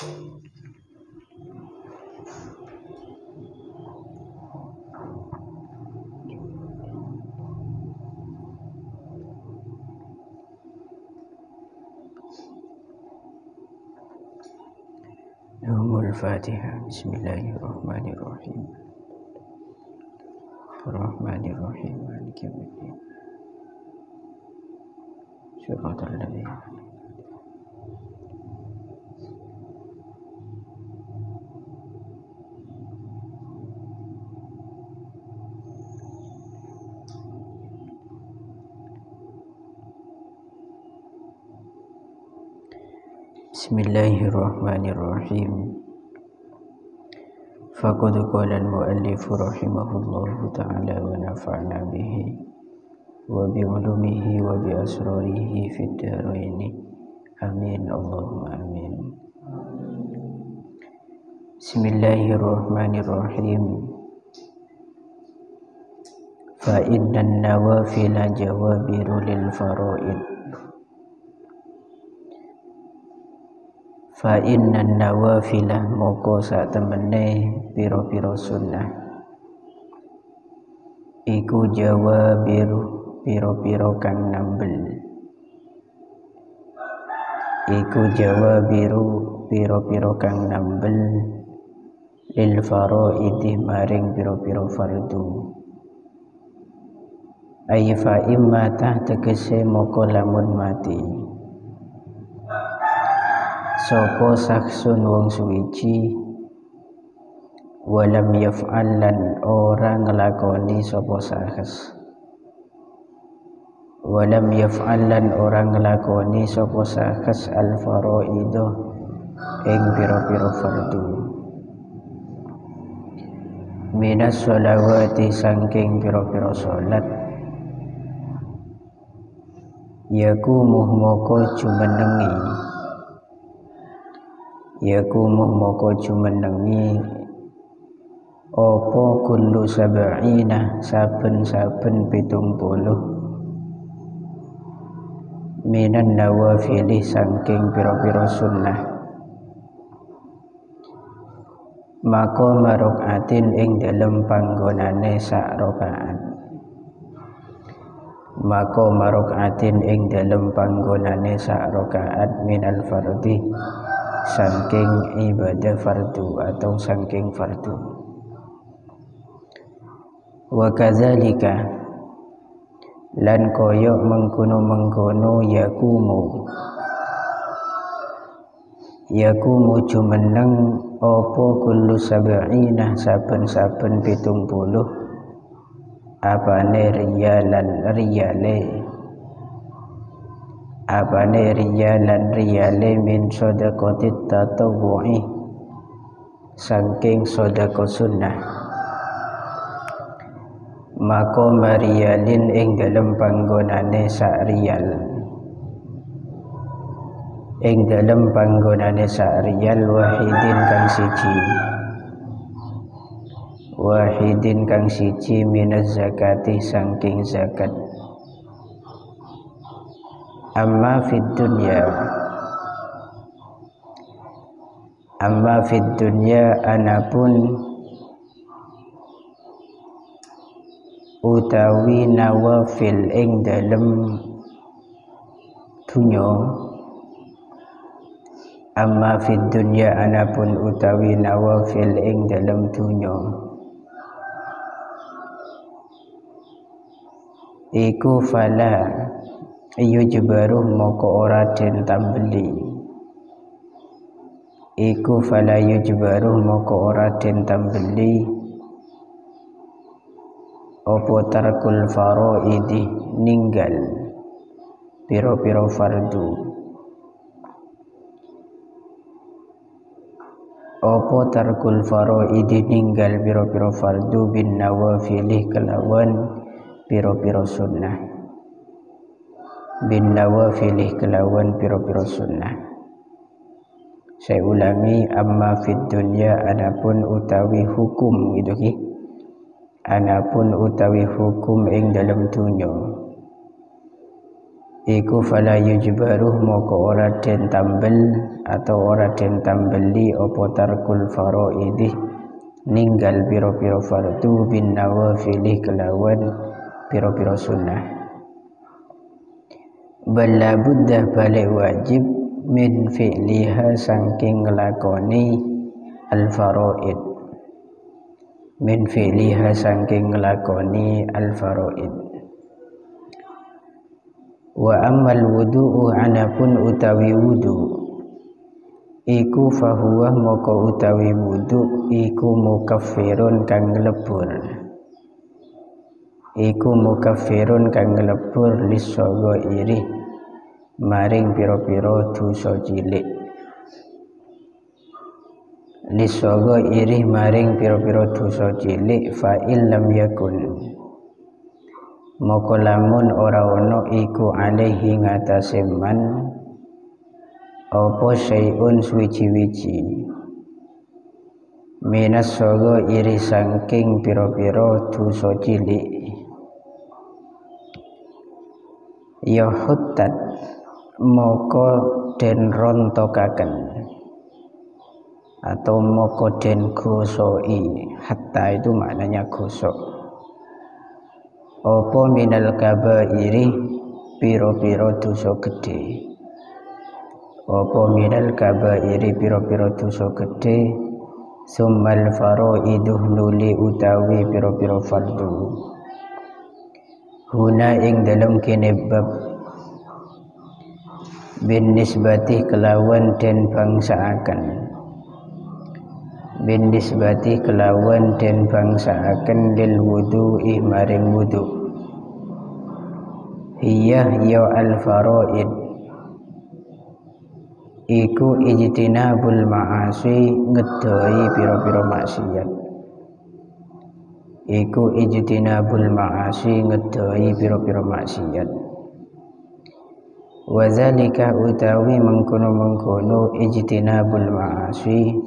Al-Fatihah. Bismillahirrahmanirrahim. Ar-Rahmanirrahim. Maliki yaumiddin. Shiratal ladzina Bismillahirrahmanirrahim. Faqad qala al-muallif rahimahullahu ta'ala wa nafa'na bihi wa bi ulumihi wa bi asrarihi fid dharain. Amin Allahumma amin. Bismillahirrahmanirrahim. Fa innan nawafila jawabiru lil faraid. Fa innan nawafila moko sak temene pira-pira sunnah iku jawabiru pira-pira kang nambel. Iku jawabiru pira-pira kang nambel lil faraidi maring pira-pira fardu. Ay fa imma tegese moko lamun mati sapa saksun wong suwiji walam yaf'al lan ora nglakoni sapa sahes. Walam yaf'al lan ora nglakoni sapa sahes al faraido ing pira-pira fardu. Minas sholawati saking pira-pira salat yakumuh moko jumenengi apa kullu sab'ina saben-saben 70 minan nawafili saking pira-pira sunnah maka marokaatin ing dalem panggonane sak rakaat. Maka marokaatin ing dalem panggonane sak rakaat minal fardhi saking ibadah fardu atau saking fardu. Wa kadzalika lan koyok mengkono-mengkono yakumu jumeneng apa kullu sab'ina saben-saben 70 apane riyalan min shadaqatit tatawwu'i saking sedekah sunnah. Maka mariyalin ing dalem panggonane sak riyal. Ing dalem panggonane sak riyal wahidin kang siji minaz zakati saking zakat. Amma fid dunya anapun utawi nawafil ing dalem dunya. Amma fid dunya anapun utawi nawafil ing dalem dunya iku fala yujbaru moko ora den tambeli. Iku fala yujbaru moko ora den tambeli opo tarkul faraidi ninggal piro-piro fardu. Opo tarkul faraidi ninggal piro-piro fardu bin nawafilih kelawan piro-piro sunnah. Bin nawafilih kelawan piro-piro sunnah. Saya ulangi, amma fid dunya anapun utawi hukum gitu ki. Anapun utawi hukum ing dalam dunya. iku fala yujbaruh moko ora den tambel atau ora den tambeli apa tarkul faraidih ninggal pira-pira fardu bin nawafilih kelawan pira-pira sunnah. Bala buddha balik wajib min fi'liha saking nglakoni al faraid, min fi'liha saking nglakoni al faraid. Wa ammal wudu'u anapun utawi wudu iku fahuwa moko utawi wudu iku mukaffirun kang nglebur, iku mukaffirun kang nglebur lisogo iri maring pira-pira dosa cilik, lisogo iri maring pira-pira dosa cilik. Fa illam yakun moko lamun ora ono iku alaihi ngatasé man apa syai'un suwiji-wiji minas sogo iri saking pira-pira dosa cilik ya huttat moko den rontokaken atau moko den gosoi. Hatta itu maknanya gosok. Apa minal kabairi piro-piro dosa gede, apa minal kabairi piro-piro dosa gede. Summal faraiduh nuli utawi piro-piro fardu. Huna ing dalam kene bab bin nisbati kelawan den bangsaaken, bin nisbati kelawan den bangsaaken lil wudu'i maring wudu. Hiya ya al faraid iku ijtinabul ma'asi ngedoi pira-pira maksiat, iku ijtinabul ma'asi ngedoi pira-pira maksiat. Wa zalika utawi mengkono-mengkono ijtinabul ma'asi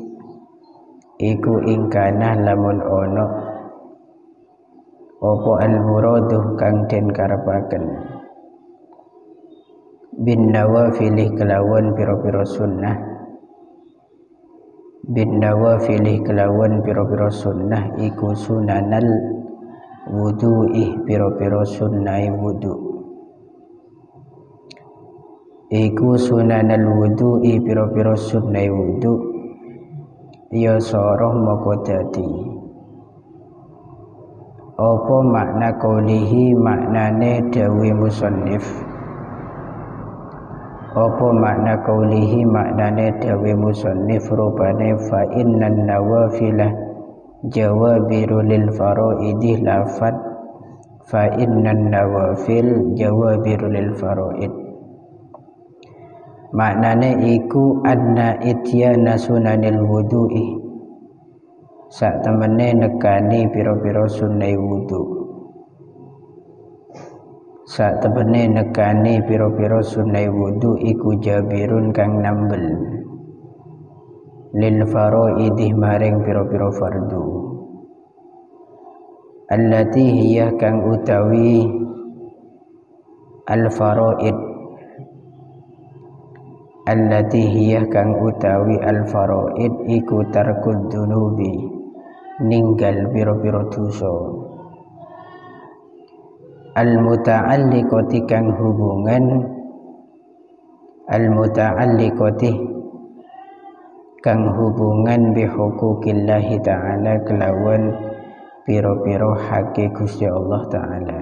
iku ingkana lamun ono apa al-muraduh kang den karepaken bin nawafilih kelawan pira-pira sunnah, bin nawafilih kelawan pira-pira sunnah iku sunanal wudu'i pira-pira sunnah wudu, iku sunanal wudu'i pira-pira sunnah wudu. Ya soroh moko dadi apa makna qaulihi maknane dawe musannif, apa makna qaulihi maknane dawe musannif rupane fa innan nawafilah jawabiru lil faraidi lafat fa innan nawafil jawabiru lil faraid. Maknane iku anna ityana sunanil wudu'i sak temene nekani pira-pira sunai wudu, sak temene nekani pira-pira sunai wudu iku jabirun kang nambel lil faraidih maring pira-pira fardu. Allati hiya kang utawi al faraid, allati hiya kang utawi al faraid iku tarkud dunubi ninggal pira-pira dosa, al muta'alliqati kang hubungan, al muta'alliqati kang hubungan bi huquqillahi ta'ala kelawan pira-pira hake Gusti Allah ta'ala.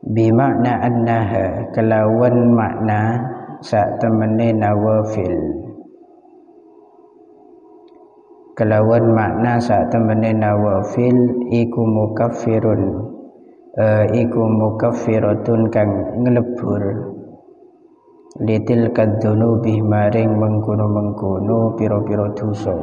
Bimakna annaha kelawan makna sak temene nawafil, kelawan makna sak temene nawafil iku mukaffirun iku mukaffiratun kang nglebur litil kadzunubi maring mengkono-mengkono pira-pira dosa,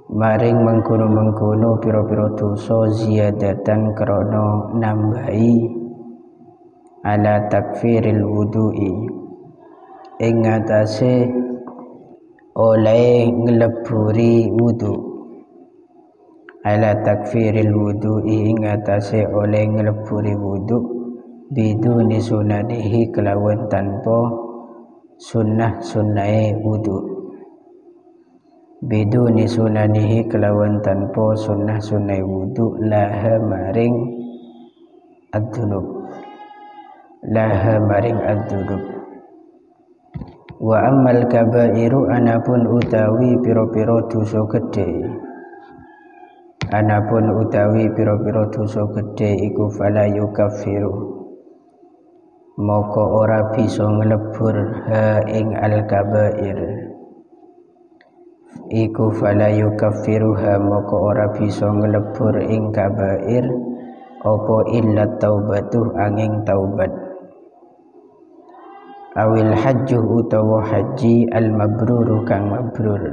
maring mengkono-mengkono pira-pira dosa ziyadatan krana nambahi ala takfiril wudu'i ing atase oleh ngleburi wudu, ala takfiril wudu'i ing atase oleh ngleburi wudu biduni sunanihi kelawan tanpa sunnah-sunnahe wudu, biduni sunanihi kelawan tanpa sunnah-sunnahe wudu laha maring ad-dunub, laha maring ad-dunub. Wa ammal kabairu anapun utawi pira-pira dosa gedhe, anapun utawi pira-pira dosa gedhe iku fala yukaffiru moko ora bisa nglebur ha ing al-kabair, iku fala yukaffiruha moko ora bisa nglebur ing kabair apa illa taubatu angin taubat, awil hajju utawa haji al-mabruru kang mabrur.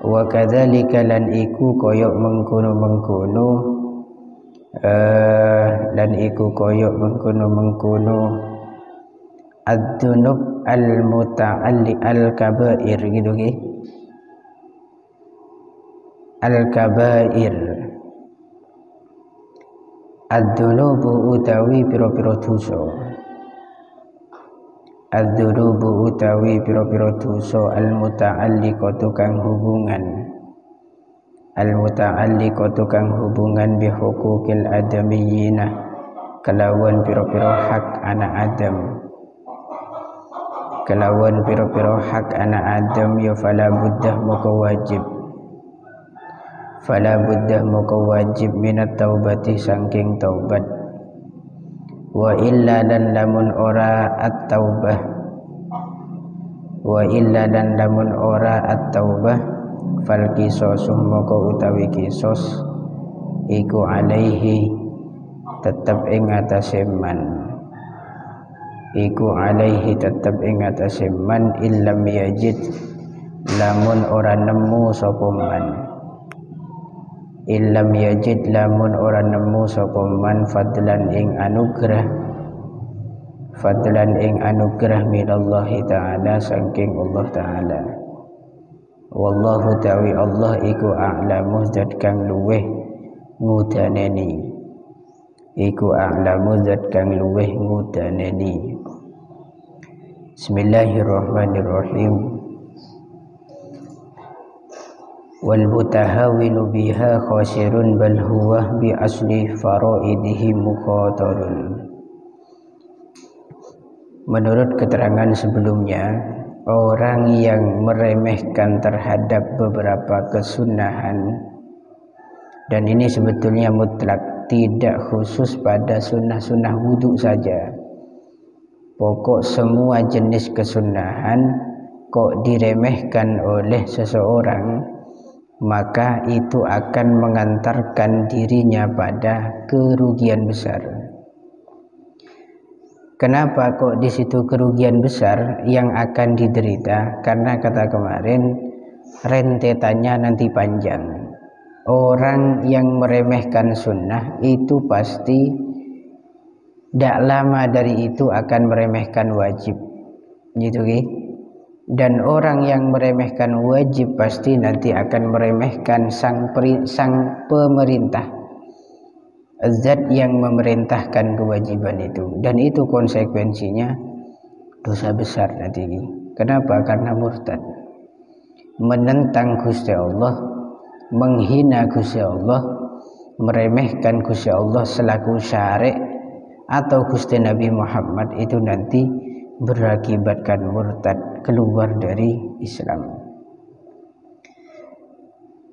Wa kadzalika lan iku koyok mengkono-mengkono lan iku koyok mengkono-mengkono ad-dunub al-muta'alli al-kabair gitu nggih. Al-kabair ad-dunubu utawi pira-pira dosa, ad-dunubu utawi pira-pira dosa al-muta'alliqatu kang hubungan, al-muta'alliqatu kang hubungan bi huquqil adamiyina kelawan pira-pira hak anak Adam, kelawan pira-pira hak anak Adam ya fala buddah maka wajib, fala buddah maka wajib minat taubati saking taubat. Wa illa dan lamun ora at-taubah, wa illa dan lamun ora at-taubah fal qisasuh maka utawi qisas iku alaihi tetep ing atase man, iku alaihi tetep ing atase man illam yajid lamun ora nemu sapa man, illam yajid lamun ora nemu sapa man fadlan ing anugrah, fadlan ing anugrah minallahi ta'ala saking Allah ta'ala. Wallahu ta'wi Allah iku a'lamu zat kang luweh ngudaneni, iku a'lamu zat kang luweh ngudaneni. Bismillahirrahmanirrahim. Wal mutahawilu biha khasirun bal huwa bi asli faraidihi mukhatarun. Menurut keterangan sebelumnya, orang yang meremehkan terhadap beberapa kesunahan, dan ini sebetulnya mutlak, tidak khusus pada sunnah-sunnah wudu saja, pokok semua jenis kesunahan kok diremehkan oleh seseorang, maka itu akan mengantarkan dirinya pada kerugian besar. Kenapa kok di situ kerugian besar yang akan diderita? Karena kata kemarin rentetannya nanti panjang. Orang yang meremehkan sunnah itu pasti tidak lama dari itu akan meremehkan wajib, gitu kan? Dan orang yang meremehkan wajib pasti nanti akan meremehkan sang pemerintah, zat yang memerintahkan kewajiban itu, dan itu konsekuensinya dosa besar nanti. Kenapa? Karena murtad, menentang Gusti Allah, menghina Gusti Allah, meremehkan Gusti Allah selaku syari' atau Gusti Nabi Muhammad, itu nanti berakibatkan murtad, keluar dari Islam.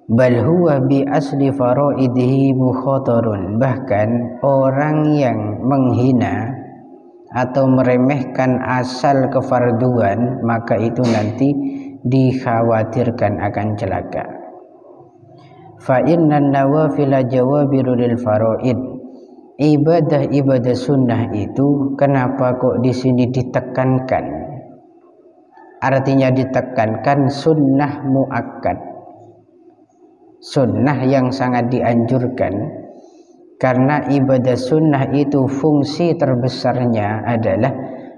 Bal huwa bi asli faraidihi mukhatarun, bahkan orang yang menghina atau meremehkan asal kefarduan, maka itu nanti dikhawatirkan akan celaka. Fa innan nawafila jawabiru lil faraid, ibadah-ibadah sunnah itu kenapa kok di sini ditekankan? Artinya ditekankan sunnah muakkad, sunnah yang sangat dianjurkan, karena ibadah sunnah itu fungsi terbesarnya adalah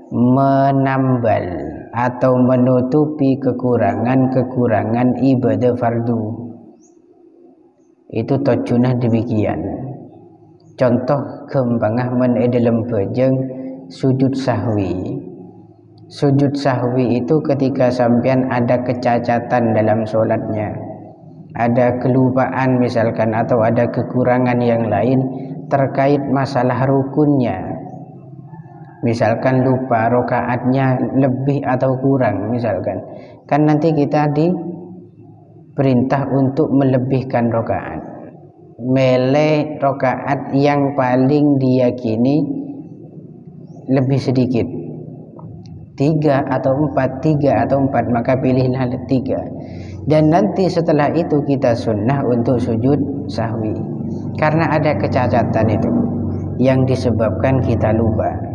menambal atau menutupi kekurangan-kekurangan ibadah fardu. itu tojunah demikian. Contoh kembangah men dalam bejeng sujud sahwi. Sujud sahwi itu ketika sampean ada kecacatan dalam sholatnya, ada kelupaan misalkan, atau ada kekurangan yang lain terkait masalah rukunnya. Misalkan lupa rokaatnya lebih atau kurang misalkan, kan nanti kita diperintah untuk melebihkan rokaat, mele rokaat yang paling diyakini lebih sedikit, 3 atau 4, maka pilihlah 3. Dan nanti setelah itu kita sunnah untuk sujud sahwi, karena ada kecacatan itu yang disebabkan kita lupa.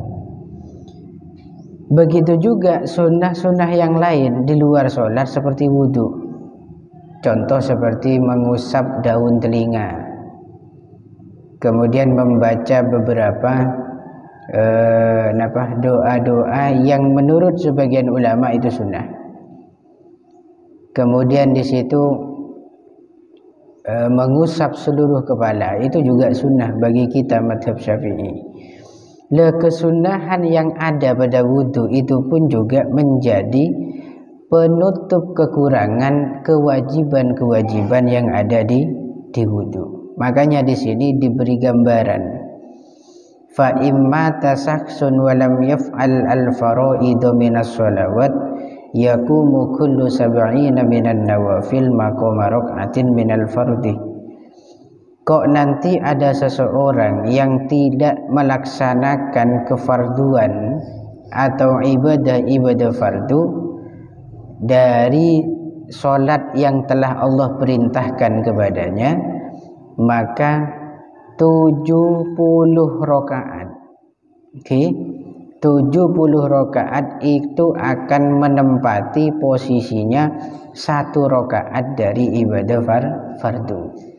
Begitu juga sunnah-sunnah yang lain di luar sholat seperti wudhu. Contoh seperti mengusap daun telinga, kemudian membaca beberapa doa-doa yang menurut sebagian ulama itu sunnah. Kemudian di situ mengusap seluruh kepala itu juga sunnah bagi kita madhab Syafi'i. Kesunahan yang ada pada wudhu itu pun juga menjadi penutup kekurangan kewajiban-kewajiban yang ada di wudhu. Makanya di sini diberi gambaran, fa imma tasaksun walam yaf'al al-faraidu minas sholawat yakumu kullu sab'ina minan nawafil maqama rak'atin minal fardhi. Kok nanti ada seseorang yang tidak melaksanakan kefarduan atau ibadah-ibadah fardu dari sholat yang telah Allah perintahkan kepadanya, maka 70 rakaat. Oke, 70 rakaat itu akan menempati posisinya 1 rakaat dari ibadah fardu.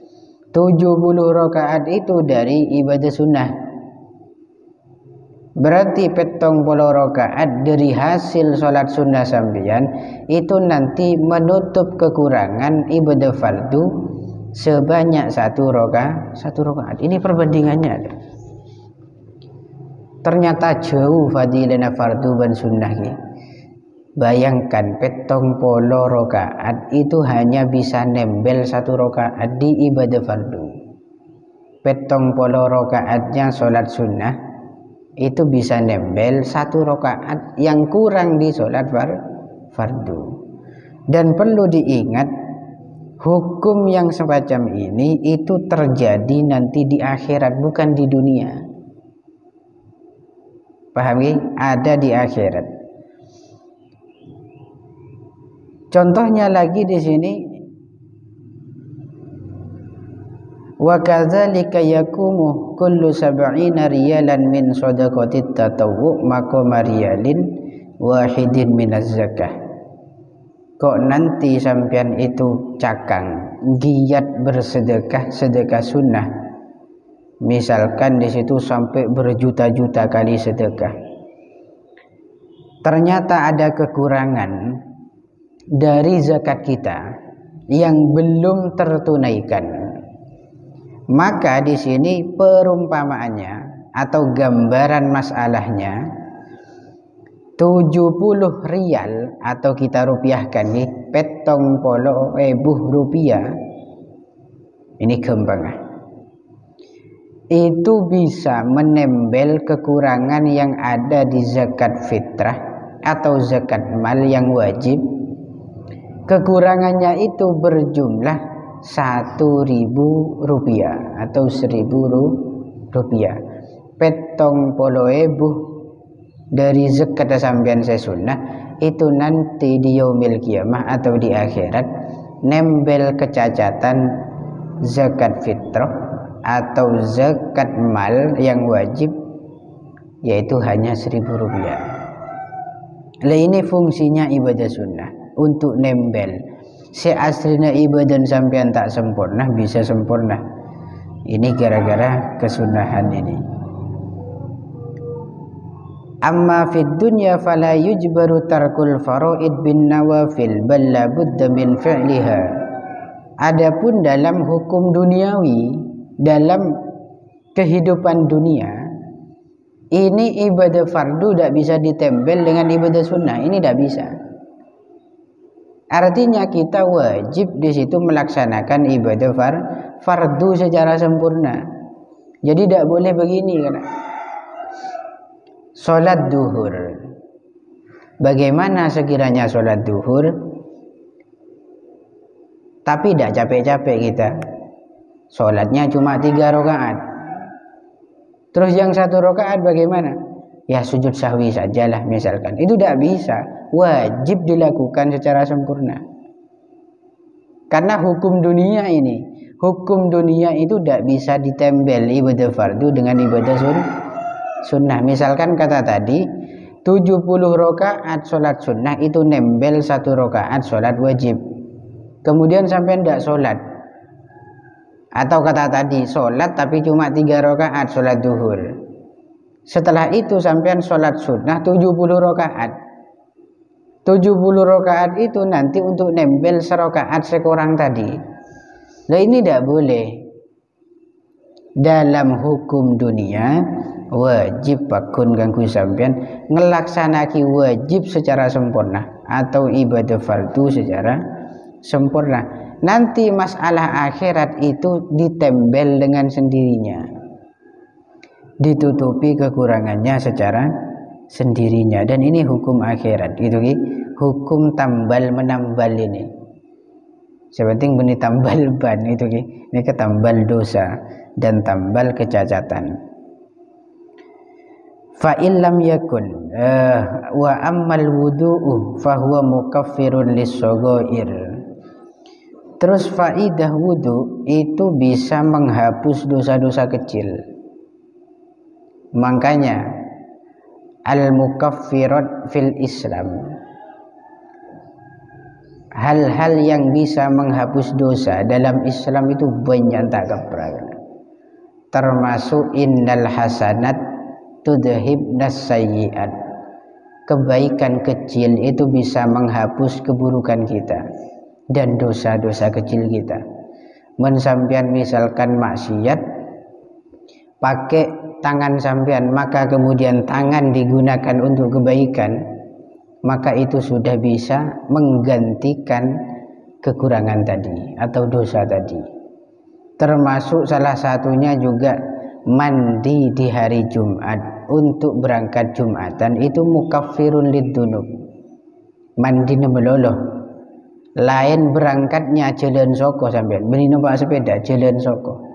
70 rakaat itu dari ibadah sunnah. Berarti 70 rakaat dari hasil sholat sunnah sampeyan itu nanti menutup kekurangan ibadah fardu sebanyak 1 rakaat. Ini perbandingannya ada. Ternyata jauh fadilahnya fardu dan sunnah. Bayangkan 70 rakaat itu hanya bisa nembel 1 rakaat di ibadah fardu. 70 rakaatnya sholat sunnah itu bisa nembel 1 rakaat yang kurang di sholat fardu. Dan perlu diingat, hukum yang semacam ini itu terjadi nanti di akhirat, bukan di dunia. Paham ya? Ada di akhirat. Contohnya lagi di sini, wa kadzalika yakumu kullu 70 riyalan min shadaqatit tatawwu maqama riyalin wahidin minaz zakah. Kok nanti sampean itu cakang giat bersedekah, sedekah sunnah, misalkan di situ sampai berjuta-juta kali sedekah, ternyata ada kekurangan dari zakat kita yang belum tertunaikan, maka di sini perumpamaannya atau gambaran masalahnya 70 rial atau kita rupiahkan nih 70.000 rupiah. Ini kembangah itu bisa menembel kekurangan yang ada di zakat fitrah atau zakat mal yang wajib. Kekurangannya itu berjumlah 1.000 rupiah atau 1.000 rupiah. 70.000 dari zakat sampean sunnah itu nanti di yaumil kiamah atau di akhirat nembel kecacatan zakat fitrah atau zakat mal yang wajib, yaitu hanya 1.000 rupiah. Ini fungsinya ibadah sunnah, untuk nembel. Seaslinya ibadah sampean tak sempurna bisa sempurna. Ini gara-gara kesunahan ini. Amma fid dunya fala yujbaru tarkul faraid bin nawafil bal la budda min fi'liha. Adapun dalam hukum duniawi, dalam kehidupan dunia, ini ibadah fardu tidak bisa ditempel dengan ibadah sunnah. Ini tidak bisa. Artinya kita wajib di situ melaksanakan ibadah fardu secara sempurna. Jadi tidak boleh begini kan. Sholat duhur. Bagaimana sekiranya sholat duhur, tapi tidak capek-capek kita. Sholatnya cuma 3 rakaat. Terus yang 1 rakaat bagaimana? Ya sujud sahwi sajalah misalkan. Itu tidak bisa. Wajib dilakukan secara sempurna. Karena hukum dunia ini, hukum dunia itu tidak bisa ditempel ibadah fardu dengan ibadah sunnah. Misalkan kata tadi 70 rakaat sholat sunnah itu nempel 1 rakaat sholat wajib. Kemudian sampai tidak sholat. Atau kata tadi sholat tapi cuma 3 rakaat sholat duhur. Setelah itu sampai sholat sunnah 70 rakaat. 70 rakaat itu nanti untuk nempel serakaat sekurang tadi. Nah ini tidak boleh. Dalam hukum dunia wajib pakun ganggu sampean ngelaksanaki wajib secara sempurna atau ibadah fardu secara sempurna. Nanti masalah akhirat itu ditempel dengan sendirinya, ditutupi kekurangannya secara sendirinya. Dan ini hukum akhirat gitu, hukum tambal menambal ini. Sepenting benih tambal ban itu ini ketambal dosa dan tambal kecacatan. Fa illam yakun wa ammal wudu'u fa huwa mukaffirun lis-shaghair. Terus faidah wudu itu bisa menghapus dosa-dosa kecil. Makanya al-mukaffirat fil Islam, hal-hal yang bisa menghapus dosa dalam Islam itu banyak tak keberapa. Termasuk innal hasanat tudhibnas sayyi'at. Kebaikan kecil itu bisa menghapus keburukan kita dan dosa-dosa kecil kita. Mensampian misalkan maksiat pakai tangan sampean, maka kemudian tangan digunakan untuk kebaikan, maka itu sudah bisa menggantikan kekurangan tadi atau dosa tadi. Termasuk salah satunya juga mandi di hari Jumat untuk berangkat Jumatan itu mukaffirun lidzunub. Mandi meloloh. Lain berangkatnya jalan soko sampean, beli numpak sepeda jalan soko.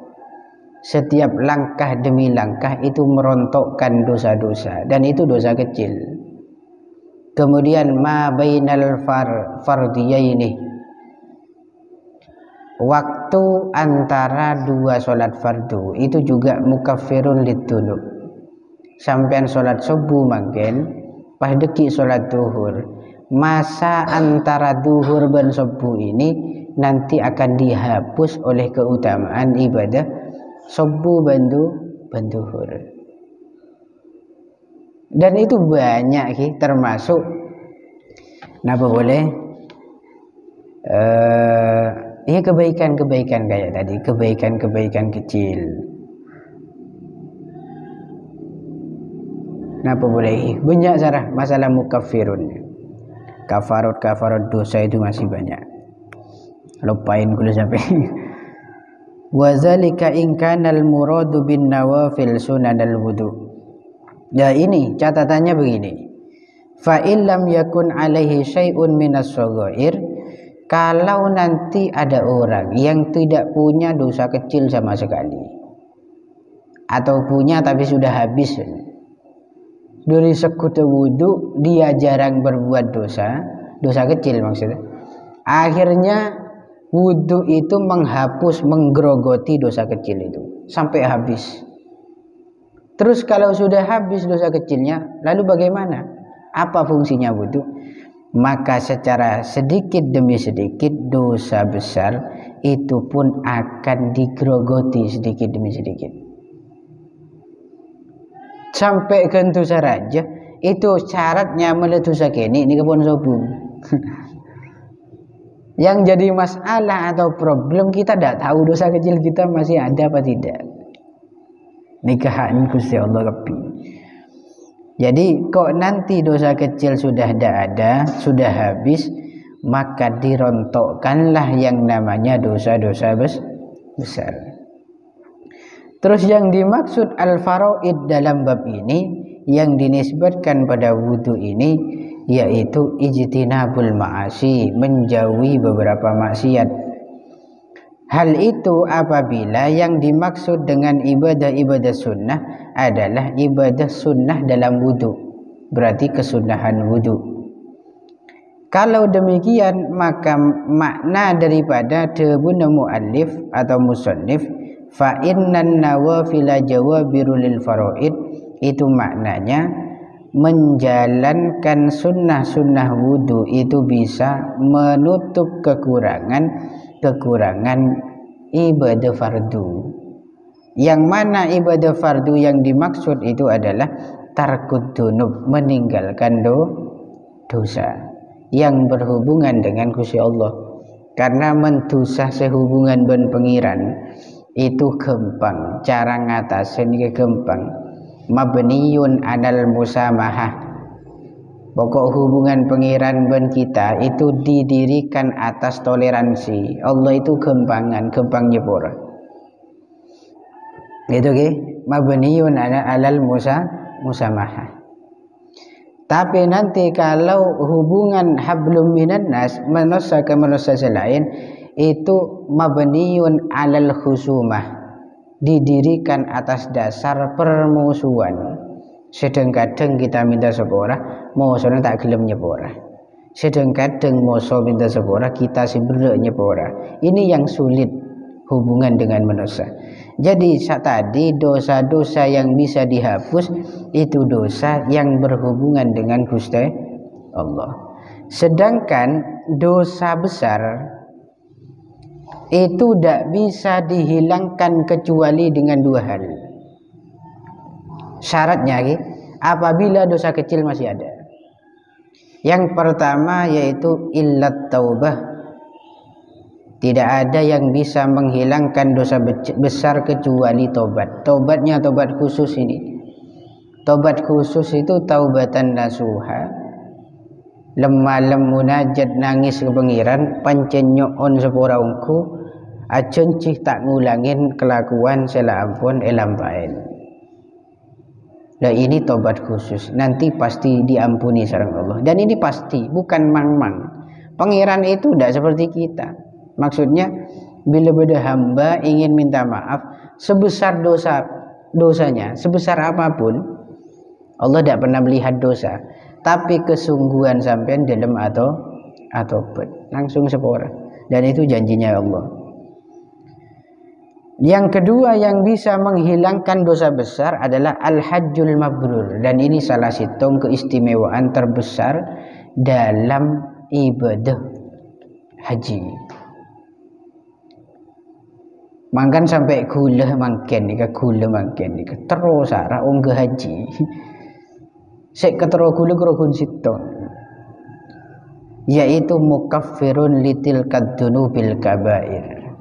Setiap langkah demi langkah itu merontokkan dosa-dosa dan itu dosa kecil. Kemudian ma bainal fardiyaini, waktu antara 2 sholat fardu itu juga mukaffirun lidzunub. Sampean sholat subuh mangken pas deki sholat duhur, masa antara duhur dan subuh ini nanti akan dihapus oleh keutamaan ibadah subuh banduhur. Dan itu banyak termasuk napa boleh ya kebaikan-kebaikan kayak tadi, kebaikan-kebaikan kecil. Napa boleh banyak cara masalah mukaffirun. Kafarat dosa itu masih banyak. Lupain kulo sampai. Wa zalika in kana al-muradu bin nawafil sunanal wudu. Ya ini catatannya begini. Fa illam yakun alaihi syai'un minas shaghair, kalau nanti ada orang yang tidak punya dosa kecil sama sekali, atau punya tapi sudah habis dari sekutu wudu, dia jarang berbuat dosa kecil maksudnya. Akhirnya wudu itu menghapus, menggerogoti dosa kecil itu sampai habis. Terus kalau sudah habis dosa kecilnya, lalu bagaimana? Apa fungsinya wudu? Maka secara sedikit demi sedikit dosa besar itu pun akan digerogoti sedikit demi sedikit. Sampai ke dosa raja itu syaratnya meletus sakini ini kebun sobung. Yang jadi masalah atau problem kita tidak tahu dosa kecil kita masih ada apa tidak. Nikahan Gusti Allah lebih. Jadi kok nanti dosa kecil sudah tidak ada, sudah habis, maka dirontokkanlah yang namanya dosa-dosa besar. Terus yang dimaksud al-faraid dalam bab ini yang dinisbatkan pada wudu ini yaitu ijtinabul ma'asi, menjauhi beberapa maksiat. Hal itu apabila yang dimaksud dengan ibadah-ibadah sunnah adalah ibadah sunnah dalam wudu, berarti kesunahan wudu. Kalau demikian maka makna daripada debuna muallif atau musannif fa innan nawafila jawabirul lil faraid, itu maknanya menjalankan sunnah-sunnah wudu itu bisa menutup kekurangan ibadah fardu. Yang mana ibadah fardu yang dimaksud itu adalah tarkud dunub, meninggalkan dosa yang berhubungan dengan Gusti Allah. Karena mendosa sehubungan ben pengiran itu gampang, cara ngatasin ke gampang. Mabniyun anal musamahah, pokok hubungan pengiran ben kita itu didirikan atas toleransi. Allah itu gampang nyepura. Itu ke mabniyun alal musamahah. Tapi nanti kalau hubungan hablum minan nas, manusia ke manusia selain, itu mabniyun alal khusumah, didirikan atas dasar permusuhan. Sedang-kadang kita minta sepora, mosone tak gelem nyepora. Sedang-kadang moso minta sepora, kita sibuk nyepora. Ini yang sulit hubungan dengan manusia. Jadi tadi dosa-dosa yang bisa dihapus itu dosa yang berhubungan dengan Gusti Allah. Sedangkan dosa besar itu tidak bisa dihilangkan kecuali dengan dua hal. Syaratnya apabila dosa kecil masih ada. Yang pertama yaitu illat taubah. Tidak ada yang bisa menghilangkan dosa besar kecuali tobat. Tobatnya tobat khusus ini. Tobat khusus itu taubatan nasuha. Lemah munajat nangis ke pengiran, pancen nyoon sepura ungku, acun cih tak ngulangin kelakuan sela ampun elampain. Nah ini tobat khusus, nanti pasti diampuni sareng Allah. Dan ini pasti, bukan mang-mang. Pengiran itu tidak seperti kita. Maksudnya bila beda hamba ingin minta maaf sebesar dosanya, sebesar apapun, Allah tidak pernah melihat dosa. Tapi kesungguhan sampean dalam atau langsung sepora, dan itu janjinya Allah. Yang kedua yang bisa menghilangkan dosa besar adalah al-hajjul mabrur, dan ini salah satu keistimewaan terbesar dalam ibadah haji. Mangkan sampai gula mangken nika terus arah ongge haji. Sek ketero gula krogun siton, yaitu mukaffirun litil kadzunubil kabair.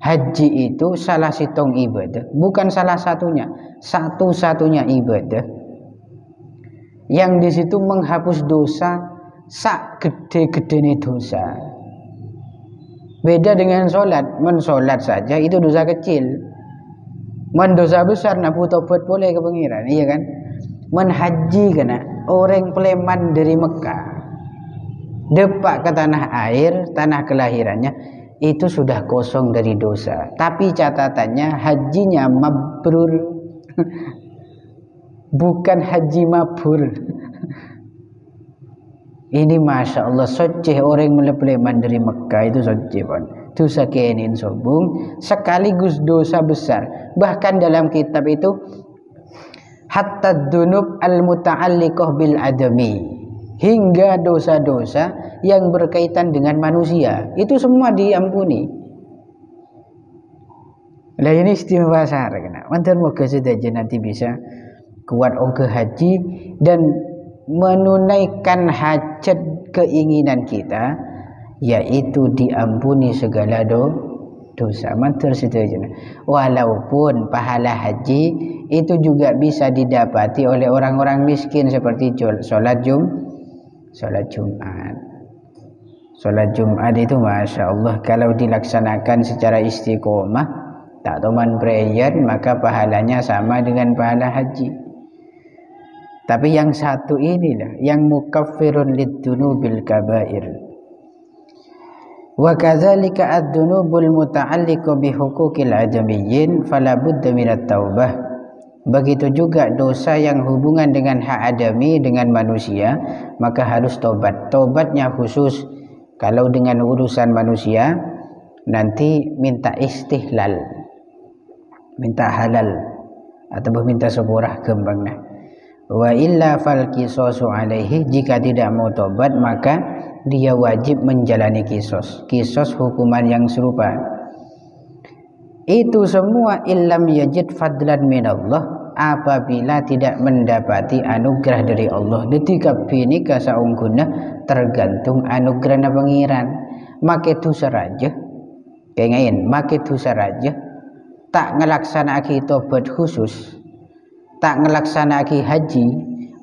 Haji itu salah sitong ibadah, bukan salah satunya, satu-satunya ibadah yang di situ menghapus dosa sak gede-gedene dosa. Beda dengan sholat, mensolat saja itu dosa kecil, mendosa besar nabu tobat boleh ke pengiran, iya kan? Menhaji kena orang Pleman dari Mekah depak ke tanah air, tanah kelahirannya itu sudah kosong dari dosa, tapi catatannya hajinya mabrur bukan haji mabur. Ini masya Allah soceh orang Pleman dari Mekah itu soceh pun dosa kenin sobung sekaligus dosa besar. Bahkan dalam kitab itu hatta dunub al-muta'alliqah bil adami, hingga dosa-dosa yang berkaitan dengan manusia itu semua diampuni. Lah ini istimewa besar kena. Mantan moga saja nanti bisa kuat ongke haji dan menunaikan hajat keinginan kita yaitu diampuni segala dosa. Matur setuju. Walaupun pahala haji itu juga bisa didapati oleh orang-orang miskin seperti sholat Jumat. Sholat Jumat itu Masya Allah kalau dilaksanakan secara istiqomah, tak toman prayer, maka pahalanya sama dengan pahala haji. Tapi yang satu inilah yang mukaffirun lidzunubil kabair. Wa kadzalika ad-dzunubul muta'alliqu bi huquqil adamiyyin fala budda minat taubah. Begitu juga dosa yang hubungan dengan hak adami, dengan manusia, maka harus tobat. Tobatnya khusus kalau dengan urusan manusia nanti minta istihlal, minta halal atau minta sepurah kembangnya. Wa illa fal qisasu alaihi, jika tidak mau tobat maka dia wajib menjalani kisos hukuman yang serupa. Itu semua illam yajid fadlan minallah, apabila tidak mendapati anugerah dari Allah. Detika bini kasaungguna tergantung anugerah pangeran. Make dosa raja pengen make dosa raja tak ngelaksanaki tobat khusus, tak ngelaksanaki haji,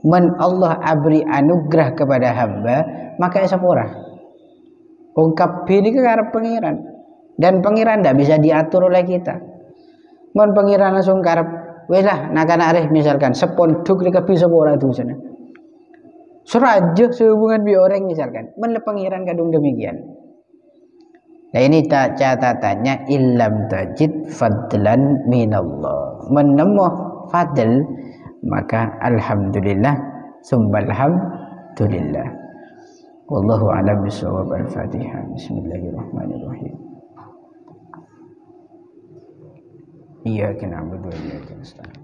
men Allah abri anugerah kepada hamba, maka sepura ungkap bini ke karep pangeran, dan pangeran tidak bisa diatur oleh kita. Men pangeran langsung karep wes lah nak areh misalkan seponduk dekat bisa sepura itu sana seraja sehubungan bi orang misalkan, men pangeran kadung demikian. Nah ini tak catatannya illam tajid fadlan minallah, menemuh fadl maka alhamdulillah summal hamdulillah. Wallahu a'lam bishawab. Al-Fatihah. Bismillahirrahmanirrahim. Iyyaka na'budu wa iyyaka nasta'in.